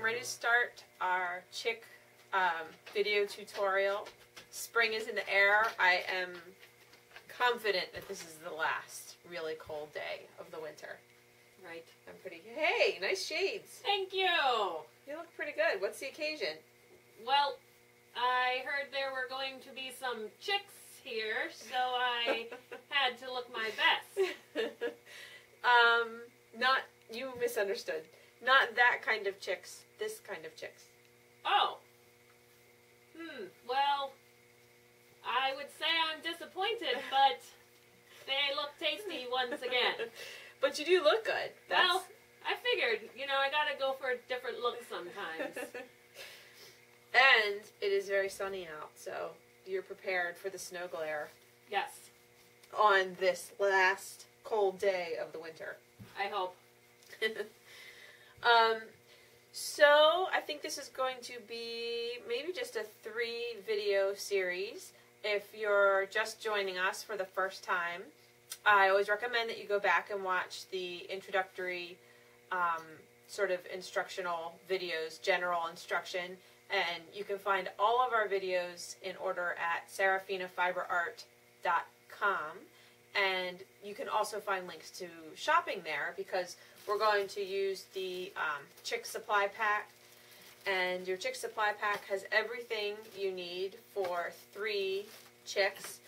ready to start our chick video tutorial. Spring is in the air. I am confident that this is the last really cold day of the winter. Right. I'm pretty... Hey, nice shades. Thank you. You look pretty good. What's the occasion? Well, I heard there were going to be some chicks here, so I had to look my best. Not... You misunderstood. Not that kind of chicks. This kind of chicks. Oh. Well, I would say I'm disappointed, but they look tasty once again. But you do look good. Well, I figured, I gotta go for a different look sometimes. And it is very sunny out, so you're prepared for the snow glare. Yes. On this last cold day of the winter. I hope. So I think this is going to be maybe just a 3-video series. If you're just joining us for the first time, I always recommend that you go back and watch the introductory sort of instructional videos, general instruction, and you can find all of our videos in order at sarafinafiberart.com. And you can also find links to shopping there because we're going to use the Chick Supply Pack. And your Chick Supply Pack has everything you need for 3 chicks.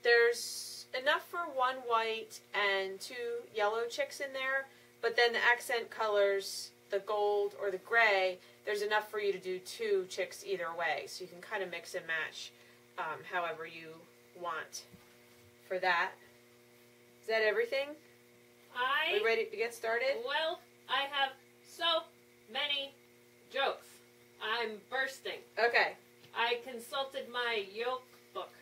There's enough for 1 white and 2 yellow chicks in there. But then the accent colors, the gold or the gray, there's enough for you to do 2 chicks either way. So you can kind of mix and match however you want. For that. Is that everything? Are we ready to get started? Well, I have so many jokes. I'm bursting. Okay. I consulted my yoke book.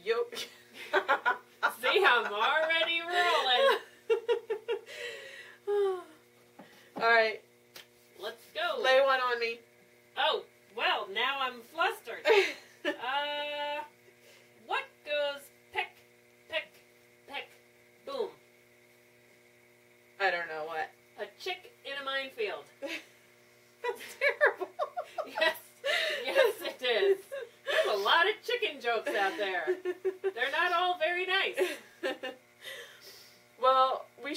Yoke. See, I'm already rolling. Alright. Let's go. Lay one on me. Oh, well, now I'm flustered. What goes peck, peck, peck, boom? I don't know what. A chick in a minefield. That's terrible. Yes, it is. There's a lot of chicken jokes out there. They're not all very nice. Well, we're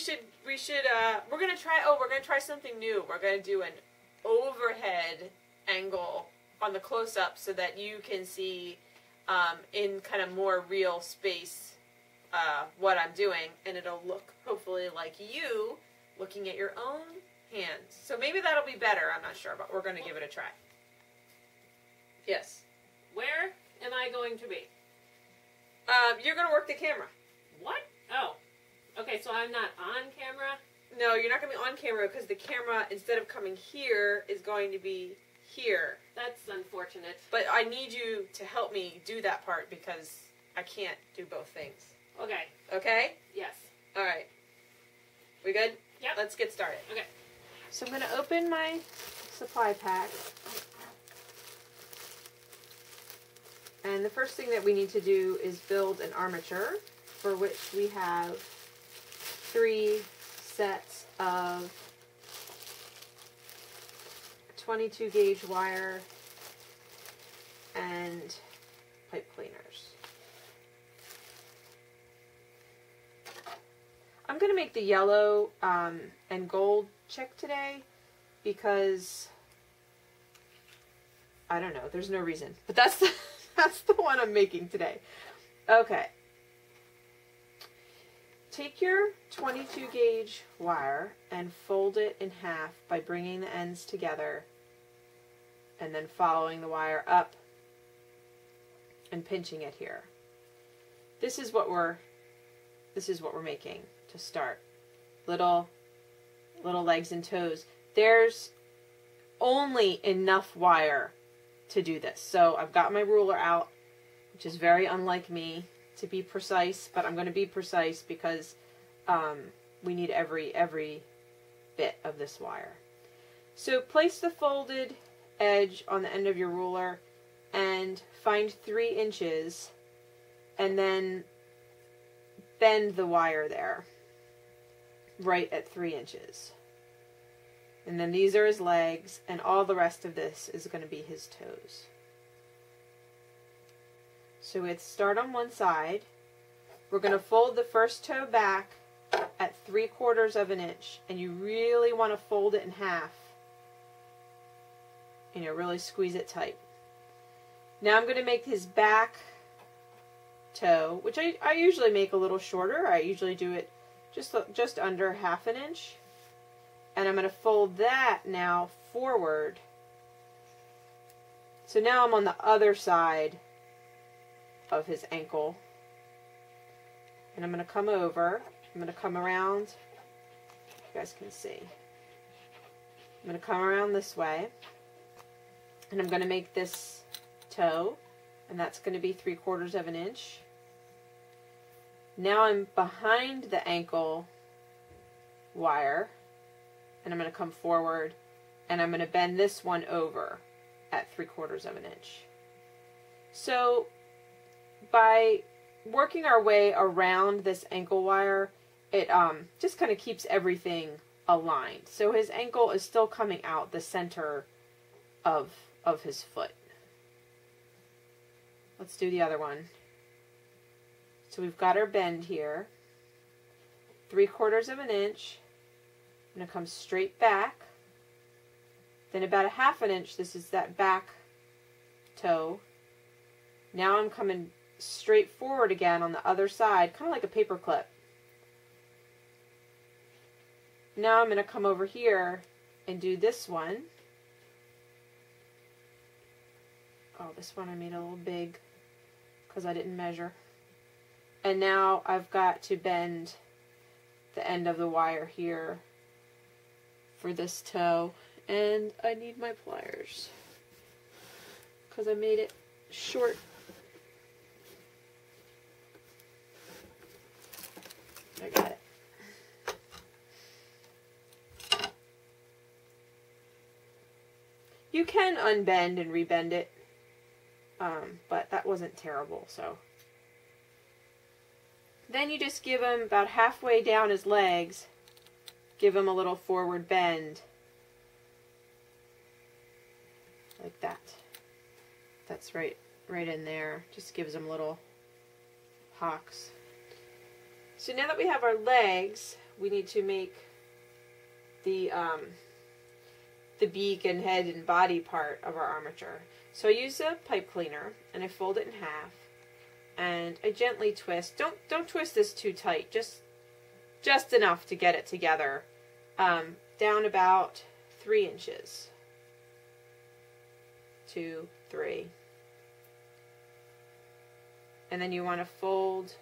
gonna try something new. We're gonna do an overhead angle on the close-up so that you can see in kind of more real space what I'm doing, and it'll look hopefully like you looking at your own hands. So maybe that'll be better. I'm not sure, but we're going to give it a try. Yes. Where am I going to be? You're going to work the camera. What? Oh. Okay, so I'm not on camera? No, you're not going to be on camera because the camera, instead of coming here, is going to be here. That's unfortunate. But I need you to help me do that part because I can't do both things. Okay. Okay? Yes. All right. We good? Yep. Let's get started. Okay. So I'm going to open my supply pack. And the first thing that we need to do is build an armature, for which we have 3 sets of 22 gauge wire and pipe cleaners. I'm going to make the yellow and gold chick today because, I don't know, there's no reason. But that's the one I'm making today. Okay. Take your 22 gauge wire and fold it in half by bringing the ends together and then following the wire up and pinching it here. This is what we're making to start. Little legs and toes. There's only enough wire to do this. So I've got my ruler out, which is very unlike me to be precise, but I'm going to be precise because we need every bit of this wire. So place the folded edge on the end of your ruler and find 3 inches and then bend the wire there right at 3 inches. And then these are his legs, and all the rest of this is going to be his toes. So we have to start on one side. We're going to fold the first toe back at 3/4 of an inch, and you really want to fold it in half. And you really squeeze it tight. Now I'm going to make his back toe, which I usually make a little shorter. I usually do it just under 1/2 inch. And I'm going to fold that now forward. So now I'm on the other side of his ankle. And I'm going to come over. I'm going to come around. You guys can see. I'm going to come around this way. And I'm going to make this toe. And that's going to be 3/4 of an inch. Now I'm behind the ankle wire. And I'm going to come forward. And I'm going to bend this one over at 3/4 of an inch. So by working our way around this ankle wire, it just kind of keeps everything aligned. So his ankle is still coming out the center of his foot. Let's do the other one. So we've got our bend here, 3/4 of an inch. I'm going to come straight back. Then about 1/2 inch, this is that back toe. Now I'm coming straight forward again on the other side, kind of like a paper clip. Now I'm going to come over here and do this one. Oh, this one I made a little big because I didn't measure. And now I've got to bend the end of the wire here for this toe. And I need my pliers because I made it short. I got it. You can unbend and rebend it, but that wasn't terrible. So then you just give him about halfway down his legs, give him a little forward bend, like that. That's right in there. Just gives him little hocks. So now that we have our legs, we need to make the beak and head and body part of our armature. So I use a pipe cleaner and I fold it in half and I gently twist. Don't twist this too tight. Just enough to get it together. Down about 3 inches. 2, 3. And then you want to fold.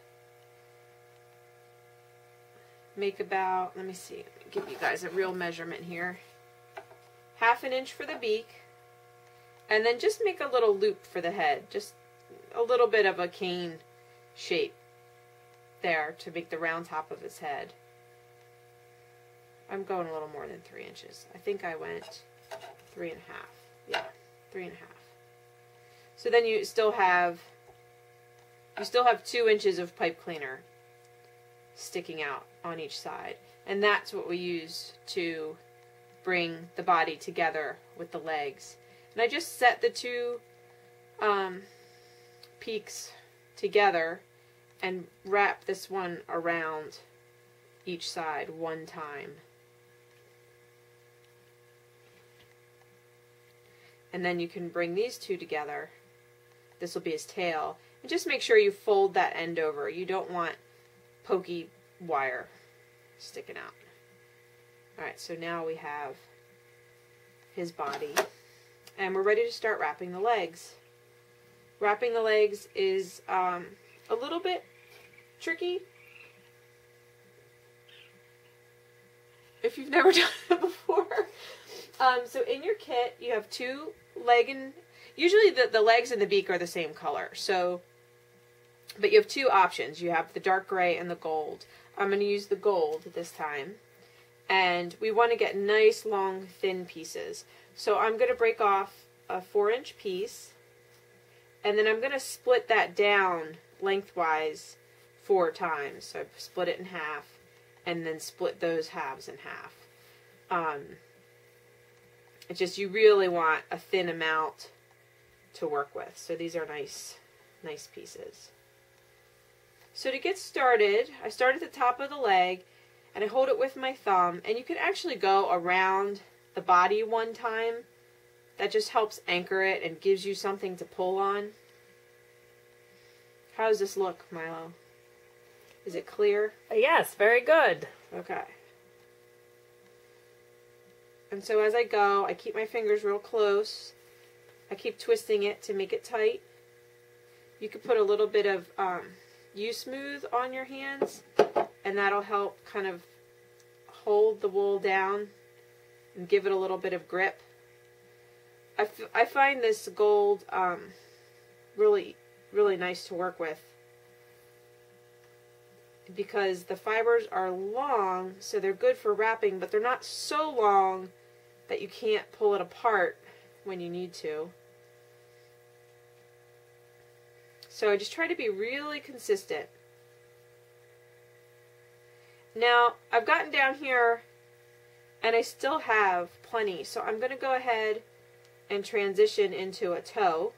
Make about, let me see, let me give you guys a real measurement here. 1/2 inch for the beak, and then just make a little loop for the head, just a little bit of a cane shape there to make the round top of his head. I'm going a little more than 3 inches. I think I went 3.5. Yeah, 3.5. So then you still have 2 inches of pipe cleaner sticking out on each side, and that's what we use to bring the body together with the legs. And I just set the two peaks together and wrap this one around each side one time. And then you can bring these two together. This will be his tail. And just make sure you fold that end over. You don't want pokey wire sticking out. Alright, so now we have his body. And we're ready to start wrapping the legs. Wrapping the legs is a little bit tricky if you've never done it before. So in your kit, you have 2 leg and... Usually the legs and the beak are the same color. So, but you have 2 options. You have the dark gray and the gold. I'm going to use the gold this time. And we want to get nice, long, thin pieces. So I'm going to break off a 4-inch piece. And then I'm going to split that down lengthwise 4 times. So I split it in half. And then split those halves in half. It's just you really want a thin amount to work with. So these are nice pieces. So to get started, I start at the top of the leg and I hold it with my thumb, and you can actually go around the body one time. That just helps anchor it and gives you something to pull on. How does this look, Milo? Is it clear? Yes, very good. Okay. And so as I go, I keep my fingers real close. I keep twisting it to make it tight. You could put a little bit of U-Smooth on your hands, and that'll help kind of hold the wool down and give it a little bit of grip. I find this gold really nice to work with because the fibers are long, so they're good for wrapping, but they're not so long that you can't pull it apart when you need to. So I just try to be really consistent. Now, I've gotten down here and I still have plenty, so I'm going to go ahead and transition into a toe.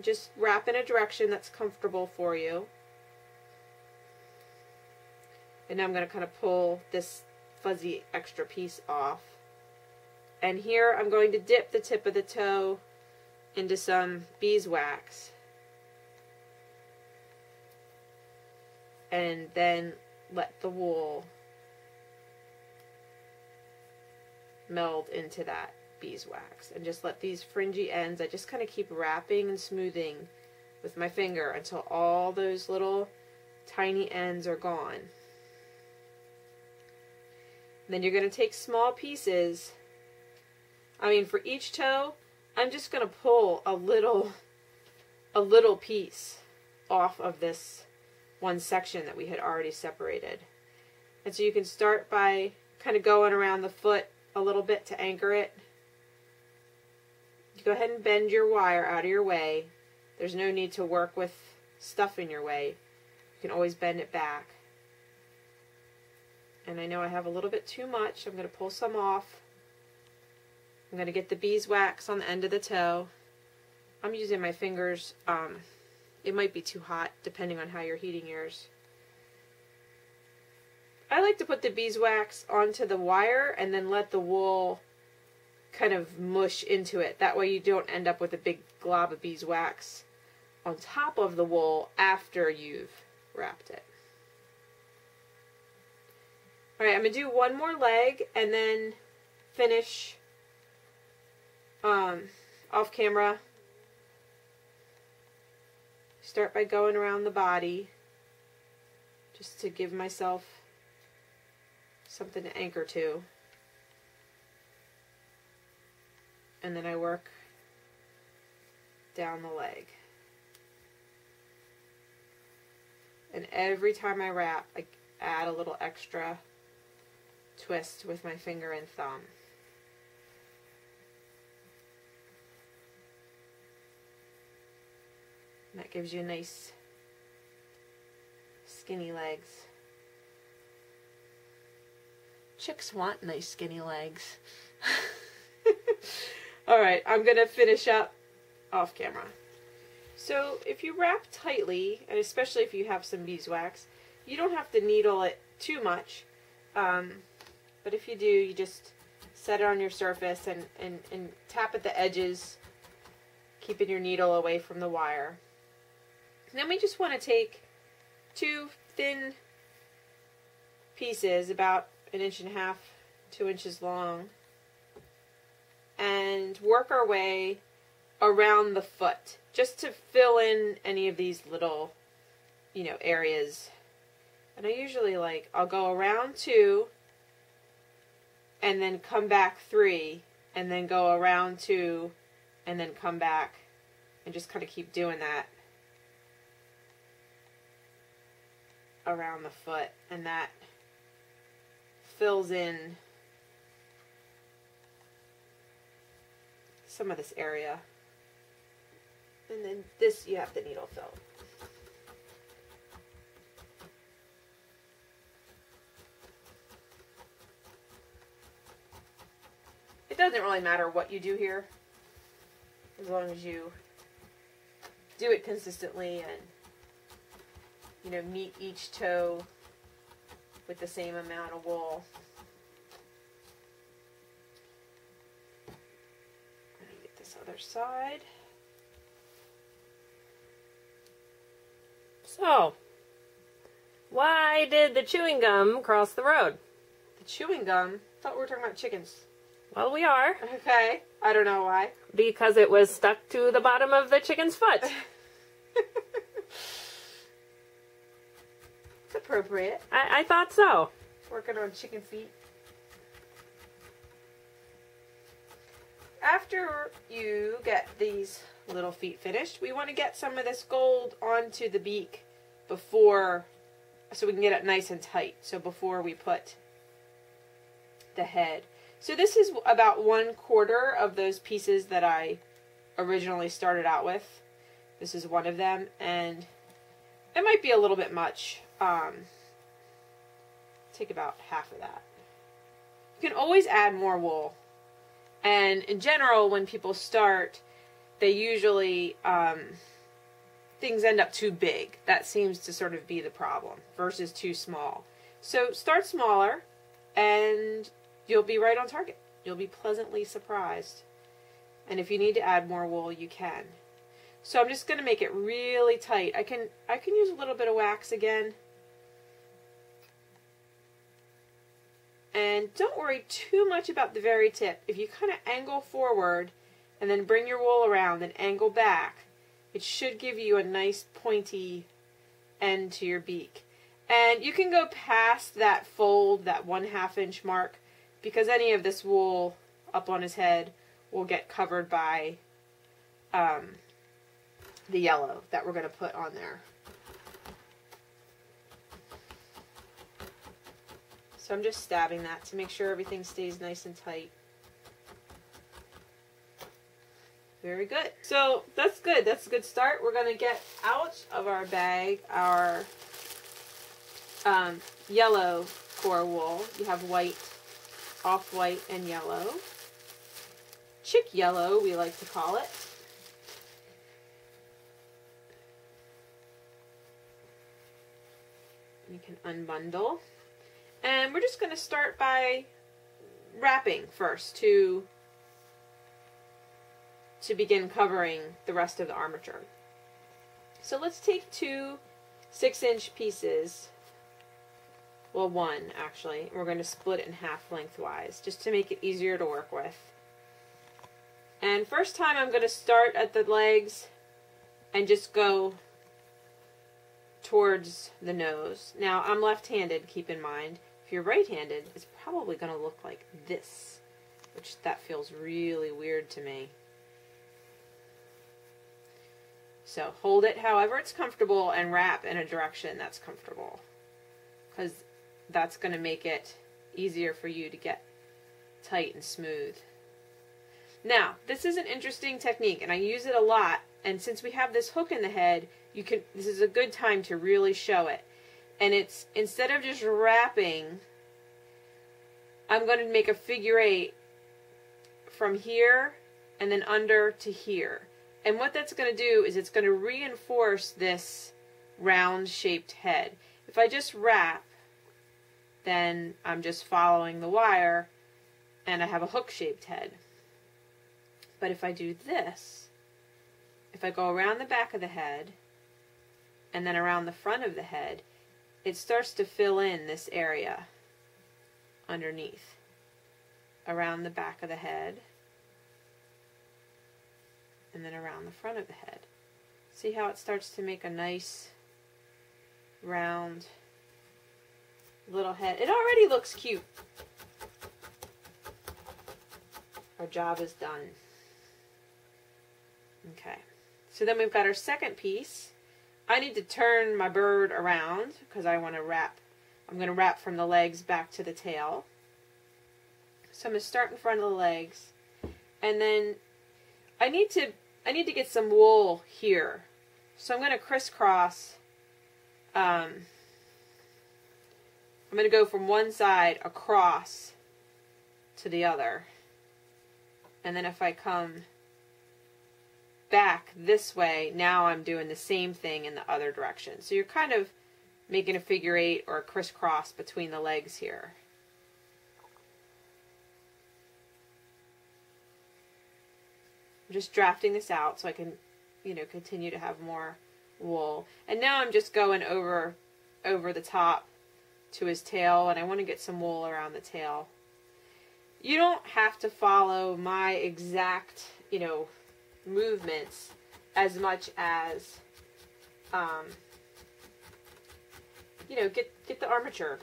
Just wrap in a direction that's comfortable for you. And now I'm going to kind of pull this fuzzy extra piece off. And here I'm going to dip the tip of the toe into some beeswax. And then let the wool meld into that beeswax. And just let these fringy ends, I just kind of keep wrapping and smoothing with my finger until all those little tiny ends are gone. And then you're going to take small pieces. For each toe, I'm just going to pull a little piece off of this one section that we had already separated. And so you can start by kind of going around the foot a little bit to anchor it. You go ahead and bend your wire out of your way. There's no need to work with stuff in your way. You can always bend it back. And I know I have a little bit too much. I'm going to pull some off. I'm going to get the beeswax on the end of the toe. I'm using my fingers. It might be too hot depending on how you're heating yours. I like to put the beeswax onto the wire and then let the wool kind of mush into it. That way you don't end up with a big glob of beeswax on top of the wool after you've wrapped it. Alright, I'm going to do one more leg and then finish off camera. Start by going around the body just to give myself something to anchor to. And then I work down the leg. And every time I wrap, I add a little extra twist with my finger and thumb. And that gives you nice skinny legs. Chicks want nice skinny legs. Alright, I'm going to finish up off camera. So if you wrap tightly, and especially if you have some beeswax, you don't have to needle it too much. But if you do, you just set it on your surface and tap at the edges, keeping your needle away from the wire. And then we just want to take two thin pieces, about 1.5 inches, 2 inches long, and work our way around the foot, just to fill in any of these little, areas. And I usually I'll go around 2, and then come back 3, and then go around 2, and then come back, and just kind of keep doing that around the foot, and that fills in some of this area. And then this you have to needle fill. It doesn't really matter what you do here, as long as you do it consistently and, you know, meet each toe with the same amount of wool. I'm going to get this other side. So, why did the chewing gum cross the road? The chewing gum? I thought we were talking about chickens. Well, we are. Okay. I don't know why. Because it was stuck to the bottom of the chicken's foot. It's appropriate. I thought so. Working on chicken feet. After you get these little feet finished, we want to get some of this gold onto the beak before, so we can get it nice and tight. So before we put the head. So this is about 1/4 of those pieces that I originally started out with. This is one of them, and it might be a little bit much. Take about half of that. You can always add more wool. And in general, when people start, they usually, things end up too big. That seems to sort of be the problem, versus too small. So start smaller, and you'll be right on target. You'll be pleasantly surprised. And if you need to add more wool, you can. So I'm just going to make it really tight. I can use a little bit of wax again. And don't worry too much about the very tip. If you kind of angle forward and then bring your wool around and angle back, it should give you a nice pointy end to your beak. And you can go past that fold, that 1/2 inch mark, because any of this wool up on his head will get covered by the yellow that we're going to put on there. So I'm just stabbing that to make sure everything stays nice and tight. Very good. So that's good. That's a good start. We're going to get out of our bag our yellow core wool. You have white, off-white, and yellow. Chick yellow, we like to call it. You can unbundle. And we're just going to start by wrapping first to begin covering the rest of the armature. So let's take 2 6-inch pieces, well, 1 actually, and we're going to split it in half lengthwise just to make it easier to work with. And first time I'm going to start at the legs and just go towards the nose. Now I'm left-handed, keep in mind. If you're right-handed, it's probably going to look like this, which that feels really weird to me. So hold it however it's comfortable and wrap in a direction that's comfortable, because that's going to make it easier for you to get tight and smooth. Now, this is an interesting technique, and I use it a lot, and since we have this hook in the head, this is a good time to really show it. And it's, instead of just wrapping, I'm going to make a figure 8 from here and then under to here. And what that's going to do is it's going to reinforce this round shaped head. If I just wrap, then I'm just following the wire and I have a hook shaped head. But if I do this, if I go around the back of the head and then around the front of the head, it starts to fill in this area underneath, around the back of the head, and then around the front of the head. See how it starts to make a nice round little head? It already looks cute. Our job is done. Okay, so then we've got our second piece. I need to turn my bird around because I want to wrap. I'm going to wrap from the legs back to the tail. So I'm going to start in front of the legs, and then I need to get some wool here. So I'm going to crisscross. I'm going to go from one side across to the other. And then if I come back this way, now I'm doing the same thing in the other direction. So you're kind of making a figure 8 or a crisscross between the legs here. I'm just drafting this out so I can, you know, continue to have more wool. And now I'm just going over the top to his tail, and I want to get some wool around the tail. You don't have to follow my exact, you know, movements as much as, you know, get the armature.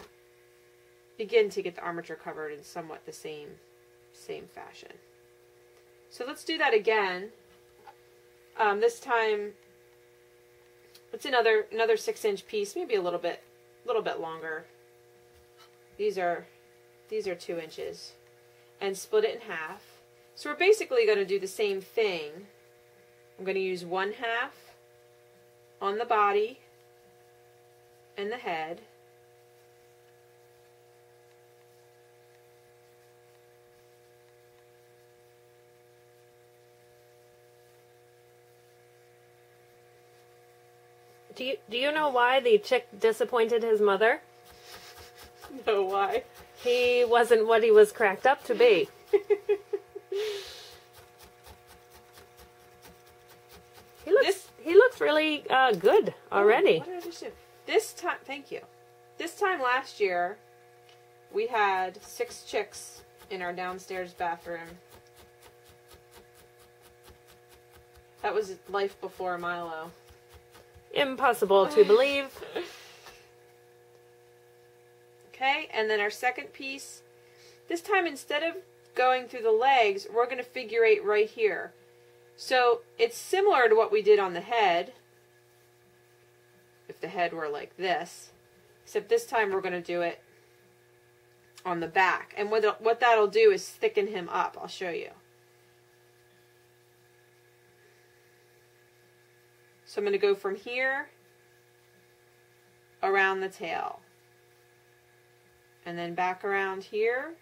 Begin to get the armature covered in somewhat the same fashion. So let's do that again. This time, it's another 6-inch piece, maybe a little bit longer. These are 2 inches, and split it in half. So we're basically going to do the same thing. I'm going to use 1/2 on the body and the head. Do you know why the chick disappointed his mother? No, why? He wasn't what he was cracked up to be. He looks really good already. What did I just do? This time, thank you. This time last year, we had 6 chicks in our downstairs bathroom. That was life before Milo. Impossible to believe. Okay, and then our second piece. This time, instead of going through the legs, we're going to figure 8 right here. So it's similar to what we did on the head, if the head were like this, except this time we're going to do it on the back. And what that'll do is thicken him up. I'll show you. So I'm going to go from here around the tail, and then back around here,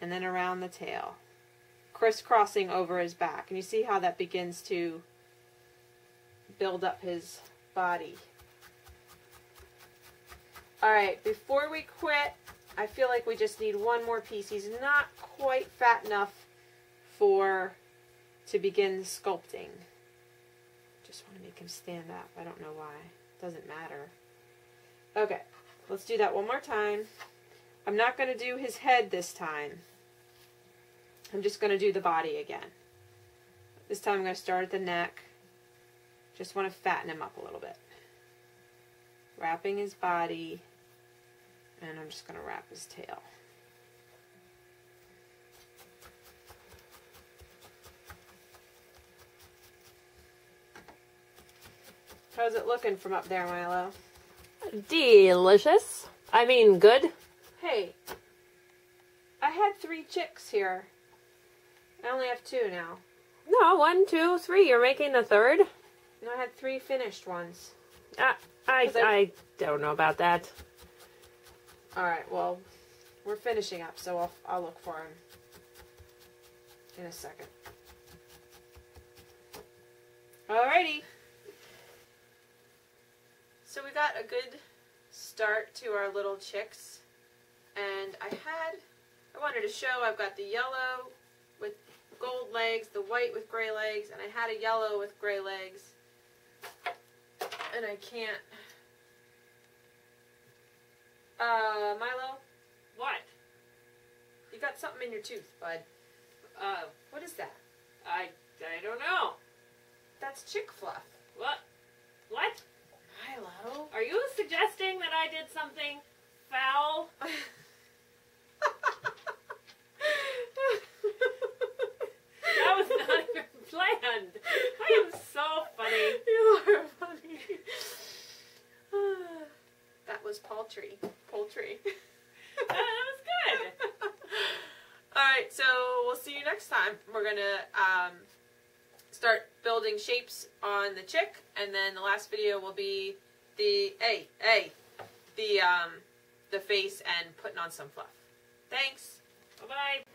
and then around the tail, crisscrossing over his back. And you see how that begins to build up his body. Alright, before we quit, I feel like we just need one more piece. He's not quite fat enough to begin sculpting. Just want to make him stand up. I don't know why. Doesn't matter. Okay, let's do that one more time. I'm not going to do his head this time. I'm just going to do the body again. This time I'm going to start at the neck. Just want to fatten him up a little bit. Wrapping his body. And I'm just going to wrap his tail. How's it looking from up there, Milo? Delicious. I mean, good. Hey, I had 3 chicks here. I only have 2 now. No, 1, 2, 3. You're making the third? No, I had 3 finished ones. I don't know about that. Alright, well, we're finishing up, so I'll look for him in a second. Alrighty. So we got a good start to our little chicks. And I wanted to show I've got the yellow with gold legs, the white with gray legs, and I had a yellow with gray legs. And I can't... Milo? What? You got something in your tooth, bud. What is that? I don't know. That's chick fluff. What? What? Milo? Are you suggesting that I did something foul? That was not even planned. I am so funny. You are funny. That was poultry. That was good. Alright, so we'll see you next time. We're going to start building shapes on the chick, and then the last video will be the face and putting on some fluff. Thanks. Bye-bye.